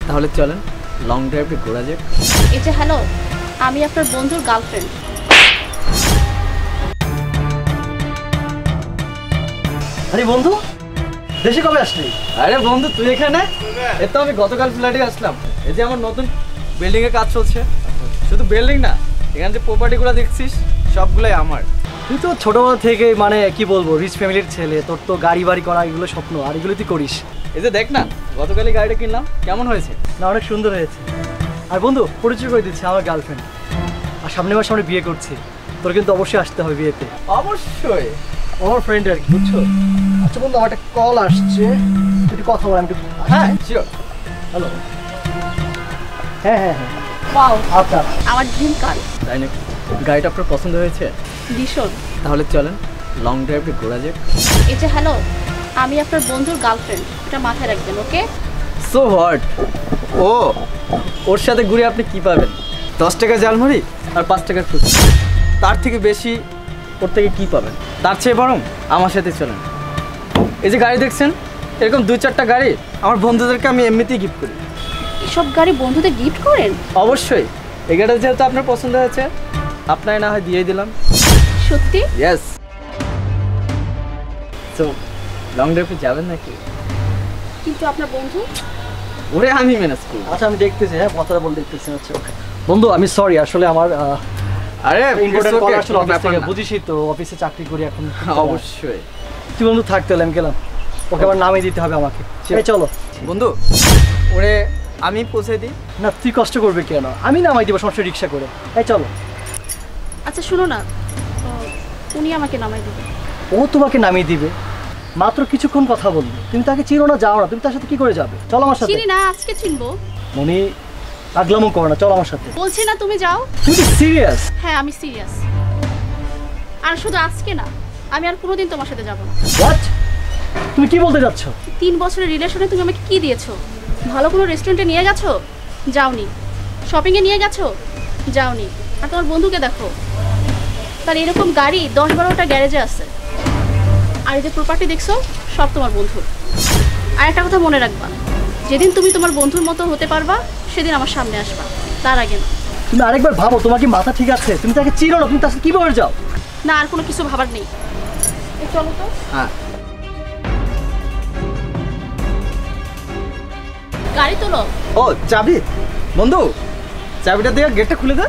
তাহলে চলেন লং ড্রাইভে ঘোরা যাক। এই যে হ্যালো, আমি আপনার বন্ধুর গার্লফ্রেন্ড। আরে বন্ধু, দেশে কবে আসলি? আরে বন্ধু তুই এখানে? এ তো আমি গতকাল ফ্ল্যাটে আসলাম। এই যে আমার নতুন বিল্ডিং এর কাজ চলছে। শুধু বিল্ডিং না, এখানে যে প্রপার্টিগুলো দেখছিস সবগুলাই আমার। তুই তো ছোটবেলা থেকে মানে কি বলবো রিচ ফ্যামিলির ছেলে, তোর তো গাড়ি বাড়ি করা এগুলো স্বপ্ন, আর এগুলো তুই করিস। এই যে দেখ না, গতকালই গাড়িটা কিনলাম, কেমন হয়েছে? না অনেক সুন্দর হয়েছে। আর বন্ধু পরিচয় করে দিচ্ছি, আমার গার্লফ্রেন্ড। আর সামনে মাসে আমরা বিয়ে করছি, তোর কিন্তু অবশ্যই আসতে হবে বিয়েতে। অবশ্যই। আমার ফ্রেন্ড আর কি, বুঝছো? আচ্ছা বন্ধু, আমার একটা কল আসছে, একটু কথা বল। আমি একটু হ্যাঁ শিওর। হ্যালো। হ্যাঁ হ্যাঁ হ্যাঁ ওয়াও, আচ্ছা। আমার ড্রিম কার। তাই নাকি? গাড়িটা আপনার পছন্দ হয়েছে? ভীষণ। তাহলে চলেন লং ড্রাইভে ঘোরা যাক। এই যে হ্যালো, আমি আপনার বন্ধুর গার্লফ্রেন্ড, এটা মাথায় রাখবেন, ওকে? So what? ও, ওর সাথে ঘুরে আপনি কি পাবেন? 10 টাকা জালমুড়ি আর 5 টাকার ফুচকা। তার থেকে বেশি ওর থেকে কি পাবেন? তার চেয়ে বরং আমার সাথে চলেন। এই যে গাড়ি দেখছেন, এরকম 2-4টা গাড়ি আমার বন্ধুদেরকে আমি এমনিতেই গিফট করি। এসব গাড়ি বন্ধুদের গিফট করেন? অবশ্যই। এই গাড়িটা যেহেতু আপনার পছন্দ হয়েছে, আপনাকে না হয় দিয়ে দিলাম। সত্যি? ইয়েস। সো লং ড্রাইভে যাবেন নাকি? কিন্তু আপনার বন্ধু? ওরে আমি ম্যানেজ করি। আচ্ছা আমি দেখতেছি, হ্যাঁ কথাটা বল দেখতেছি। আচ্ছা বন্ধু আমি সরি, আসলে আমার আরে ইম্পর্টেন্ট কল আসলে অফিস থেকে, না। বুঝিসই তো অফিসে চাকরি করি এখন। অবশ্যই। তুই বন্ধু থাকতে হলে আমি গেলাম, ওকে আবার নামিয়ে দিতে হবে আমাকে। এই চলো বন্ধু, ওরে আমি পৌঁছে দিই। না তুই কষ্ট করবে কেন, আমি নামাই দিব সমস্যা, রিক্সা করে। এই চলো। আচ্ছা শুনো না, উনি আমাকে নামাই দেবে। ও তোমাকে নামিয়ে দিবে, মাত্র কিছুক্ষণ কথা বলবে। তুমি তাকে চিনো না, যাও না, তুমি তার সাথে কি করে যাবে? চলো আমার সাথে। চিনি না, আজকে চিনবো। মনি আগলামও করো না, চলো আমার সাথে। বলছি না তুমি যাও। তুমি সিরিয়াস? হ্যাঁ আমি সিরিয়াস। আর শুধু আজকে না, আমি আর কোনোদিন তোমার সাথে যাব না। হোয়াট? তুমি কি বলতে যাচ্ছ? 3 বছরের রিলেশনে তুমি আমাকে কি দিয়েছো? ভালো কোনো রেস্টুরেন্টে নিয়ে গেছো? যাওনি। শপিংয়ে নিয়ে গেছো? যাওনি। আর তোমার বন্ধুকে দেখো, তার এরকম গাড়ি 10-12টা গ্যারেজে আছে। আর এই যে প্রপার্টি দেখছো, সব তোমার বন্ধুর। আর একটা কথা মনে রাখবা, যেদিন তুমি তোমার বন্ধুর মতো হতে পারবা, সেদিন আমার সামনে আসবা, তার আগে না। তুমি আরেকবার ভাবো, তোমার কি মাথা ঠিক আছে? তুমি তাকে চিনো না, তুমি তার সাথে কিভাবে যাও? না আর কোনো কিছু ভাবার নেই। এই চলো তো। হ্যাঁ। গাড়ি তোলো। ও চাবি? বন্ধু চাবিটা দিয়ে গেটটা খুলে দে।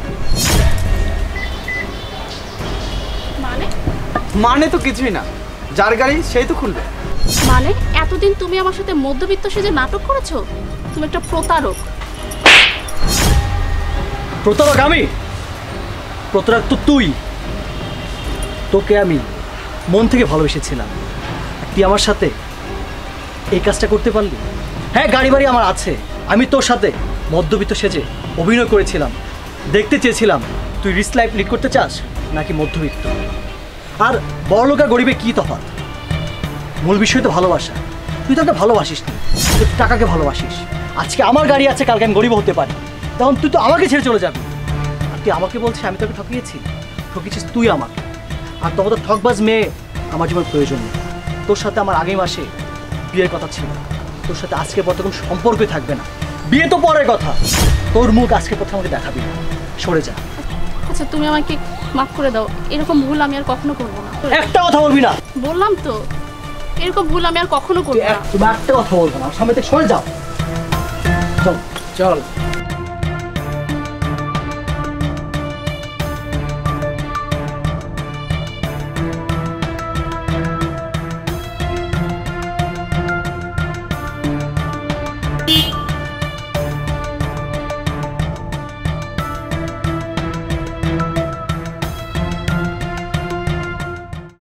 মানে তো কিছুই না, যার গাড়ি সেই তো খুলবে। মানে এতদিন তুমি আমার সাথে মধ্যবিত্ত সেজে নাটক করেছো? তুমি একটা প্রতারক। প্রতারক আমি? প্রতারক তো তুই। তোকে আমি মন থেকে ভালোবেসেছিলাম, তুই আমার সাথে এই কাজটা করতে পারলি? হ্যাঁ গাড়ি বাড়ি আমার আছে, আমি তোর সাথে মধ্যবিত্ত সেজে অভিনয় করেছিলাম। দেখতে চেয়েছিলাম তুই রিচ লাইফ লিড করতে চাস নাকি মধ্যবিত্ত। আর বড়লোক আর গরিবে কী তফাৎ? মূল বিষয় তো ভালোবাসা। তুই তাকে ভালোবাসিস না, তুই টাকাকে ভালোবাসিস। আজকে আমার গাড়ি আছে, কালকে আমি গরিব হতে পারি, তখন তুই তো আমাকে ছেড়ে চলে যাবি। আর তুই আমাকে বলছিস আমি তোকে ঠকিয়েছি? ঠকিয়েছিস তুই আমাকে। আর তোমার তো ঠকবাজ মেয়ে আমার জীবন প্রয়োজন নেই। তোর সাথে আমার আগামী মাসে বিয়ের কথা ছিল, তোর সাথে আজকের পর তো কোনো সম্পর্কই থাকবে না। বিয়ে তো পরের কথা, তোর মুখ আজকে প্রথম আমাকে দেখাবি না, সরে যা। আচ্ছা তুমি আমাকে মাফ করে দাও, এরকম ভুল আমি আর কখনো করবো না। একটা কথা বলবি না। বললাম তো, এরকম ভুল আমি আর কখনো করবো না। তুমি একটা কথা বলবো না, সামনে থেকে সরে যাও। চল চল।